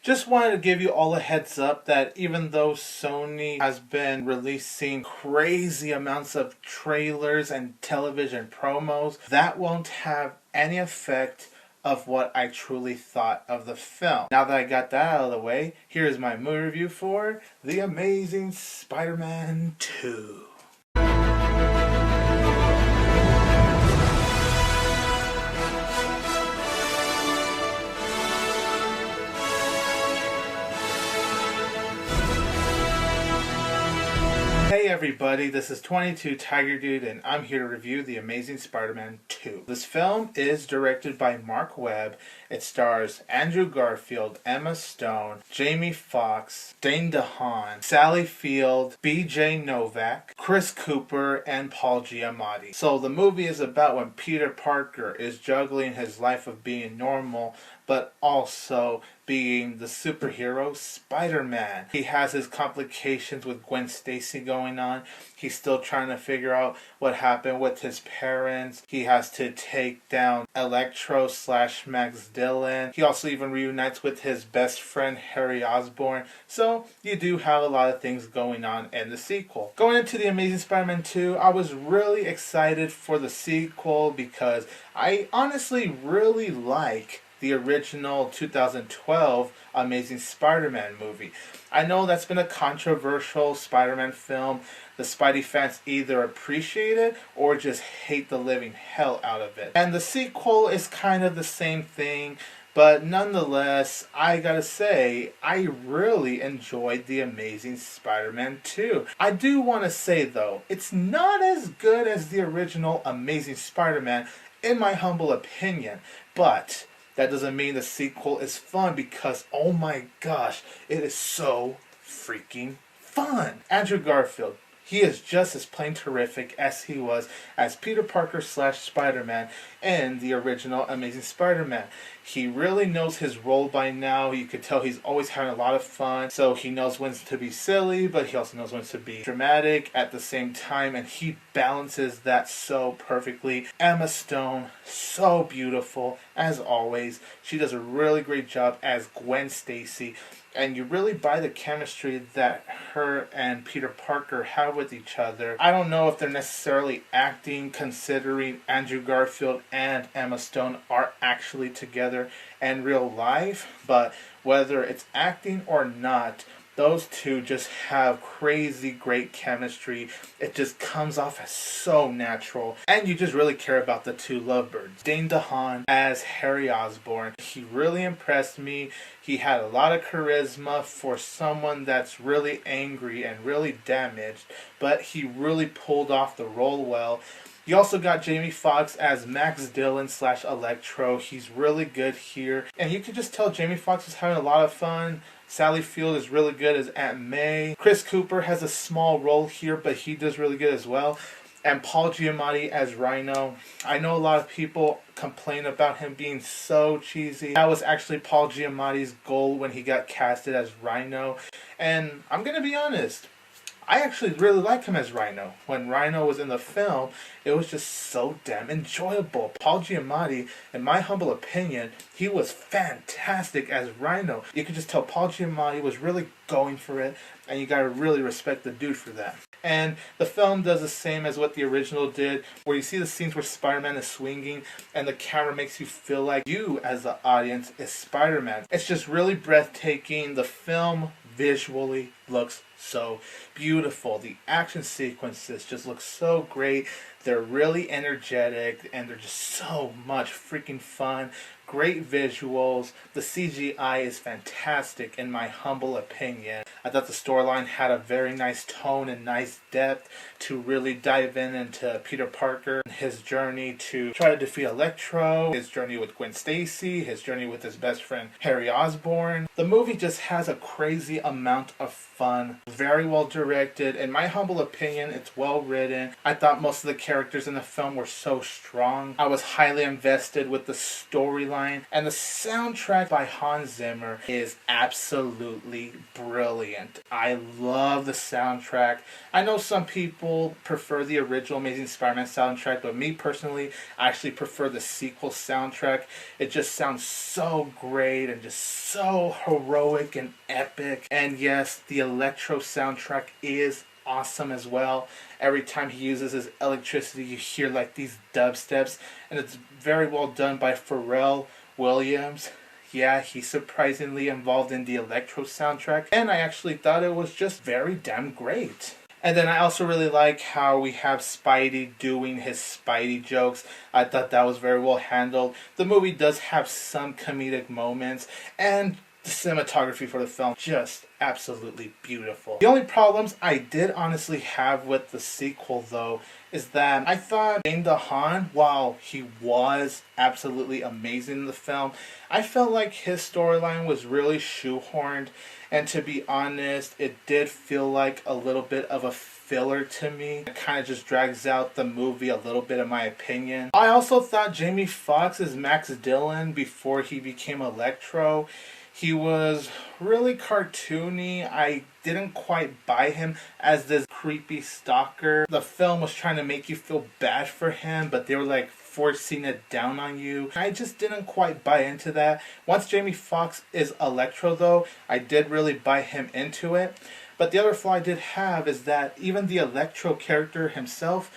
Just wanted to give you all a heads up that even though Sony has been releasing crazy amounts of trailers and television promos, that won't have any effect of what I truly thought of the film. Now that I got that out of the way, here's my movie review for The Amazing Spider-Man 2. Hey everybody, this is 22 Tiger Dude and I'm here to review The Amazing Spider-Man 2. This film is directed by Marc Webb. It stars Andrew Garfield, Emma Stone, Jamie Foxx, Dane DeHaan, Sally Field, B.J. Novak, Chris Cooper, and Paul Giamatti. So the movie is about when Peter Parker is juggling his life of being normal but also being the superhero Spider-Man. He has his complications with Gwen Stacy going on. He's still trying to figure out what happened with his parents. He has to take down Electro / Max Dillon. He also even reunites with his best friend Harry Osborn. So you do have a lot of things going on in the sequel. Going into The Amazing Spider-Man 2, I was really excited for the sequel because I honestly really like the original 2012 Amazing Spider-Man movie. I know that's been a controversial Spider-Man film. The Spidey fans either appreciate it or just hate the living hell out of it. And the sequel is kind of the same thing, but nonetheless, I gotta say, I really enjoyed The Amazing Spider-Man 2. I do want to say though, it's not as good as the original Amazing Spider-Man, in my humble opinion, but that doesn't mean the sequel is fun because, oh my gosh, it is so freaking fun. Andrew Garfield, he is just as plain terrific as he was as Peter Parker / Spider-Man in the original Amazing Spider-Man. He really knows his role by now. You could tell he's always having a lot of fun. So he knows when to be silly, but he also knows when to be dramatic at the same time. And he balances that so perfectly. Emma Stone, so beautiful as always. She does a really great job as Gwen Stacy. And you really buy the chemistry that her and Peter Parker have with each other. I don't know if they're necessarily acting, considering Andrew Garfield and Emma Stone are actually together in real life. But whether it's acting or not, those two just have crazy great chemistry. It just comes off as so natural. And you just really care about the two lovebirds. Dane DeHaan as Harry Osborn. He really impressed me. He had a lot of charisma for someone that's really angry and really damaged. But he really pulled off the role well. You also got Jamie Foxx as Max Dillon / Electro. He's really good here. And you can just tell Jamie Foxx is having a lot of fun. Sally Field is really good as Aunt May. Chris Cooper has a small role here, but he does really good as well. And Paul Giamatti as Rhino. I know a lot of people complain about him being so cheesy. That was actually Paul Giamatti's goal when he got casted as Rhino. And I'm going to be honest, I actually really like him as Rhino. When Rhino was in the film, it was just so damn enjoyable. Paul Giamatti, in my humble opinion, he was fantastic as Rhino. You could just tell Paul Giamatti was really going for it, and you gotta really respect the dude for that. And the film does the same as what the original did, where you see the scenes where Spider-Man is swinging, and the camera makes you feel like you, as the audience, is Spider-Man. It's just really breathtaking. The film visually looks so beautiful. The action sequences just look so great. They're really energetic and they're just so much freaking fun. Great visuals. The CGI is fantastic in my humble opinion. I thought the storyline had a very nice tone and nice depth to really dive into Peter Parker, his journey to try to defeat Electro, his journey with Gwen Stacy, his journey with his best friend Harry Osborn. The movie just has a crazy amount of fun. Very well directed. In my humble opinion, it's well written. I thought most of the characters in the film were so strong. I was highly invested with the storyline storyline. And the soundtrack by Hans Zimmer is absolutely brilliant. I love the soundtrack. I know some people prefer the original Amazing Spider-Man soundtrack, but me personally, I actually prefer the sequel soundtrack. It just sounds so great and just so heroic and epic. And yes, the electro soundtrack is awesome as well. Every time he uses his electricity, you hear like these dubsteps, and it's very well done by Pharrell Williams. Yeah, he's surprisingly involved in the electro soundtrack, and I actually thought it was just very damn great. And then I also really like how we have Spidey doing his Spidey jokes. I thought that was very well handled. The movie does have some comedic moments, and the cinematography for the film, just absolutely beautiful. The only problems I did honestly have with the sequel, though, is that I thought Dane DeHaan, while he was absolutely amazing in the film, I felt like his storyline was really shoehorned. And to be honest, it did feel like a little bit of a filler to me. It kind of just drags out the movie a little bit in my opinion. I also thought Jamie Foxx as Max Dillon before he became Electro. He was really cartoony. I didn't quite buy him as this creepy stalker. The film was trying to make you feel bad for him, but they were like forcing it down on you. I just didn't quite buy into that. Once Jamie Foxx is Electro though, I did really buy him into it. But the other flaw I did have is that even the Electro character himself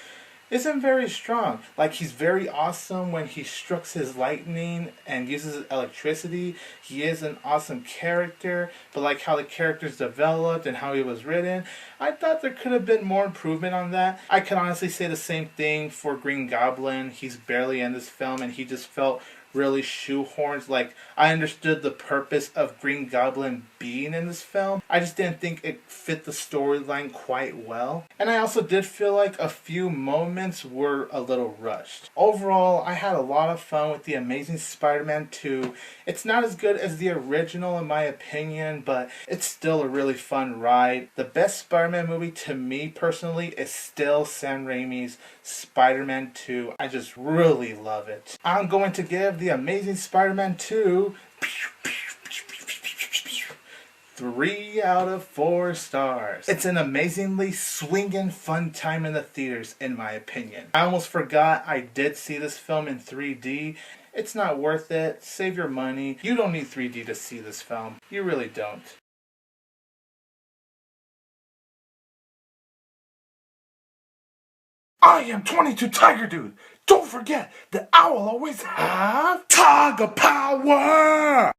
isn't very strong. Like, he's very awesome when he strikes his lightning and uses his electricity. He is an awesome character, but like how the character's developed and how he was written, I thought there could have been more improvement on that. I can honestly say the same thing for Green Goblin. He's barely in this film and he just felt really shoehorned. Like, I understood the purpose of Green Goblin being in this film. I just didn't think it fit the storyline quite well. And I also did feel like a few moments were a little rushed. Overall, I had a lot of fun with The Amazing Spider-Man 2. It's not as good as the original in my opinion, but it's still a really fun ride. The best Spider-Man movie to me personally is still Sam Raimi's Spider-Man 2. I just really love it. I'm going to give The Amazing Spider-Man 2 3 out of 4 stars. It's an amazingly swinging fun time in the theaters in my opinion. I almost forgot I did see this film in 3D. It's not worth it. Save your money. You don't need 3D to see this film. You really don't. I am 22 Tiger Dude. Don't forget that I will always have Tiger Power!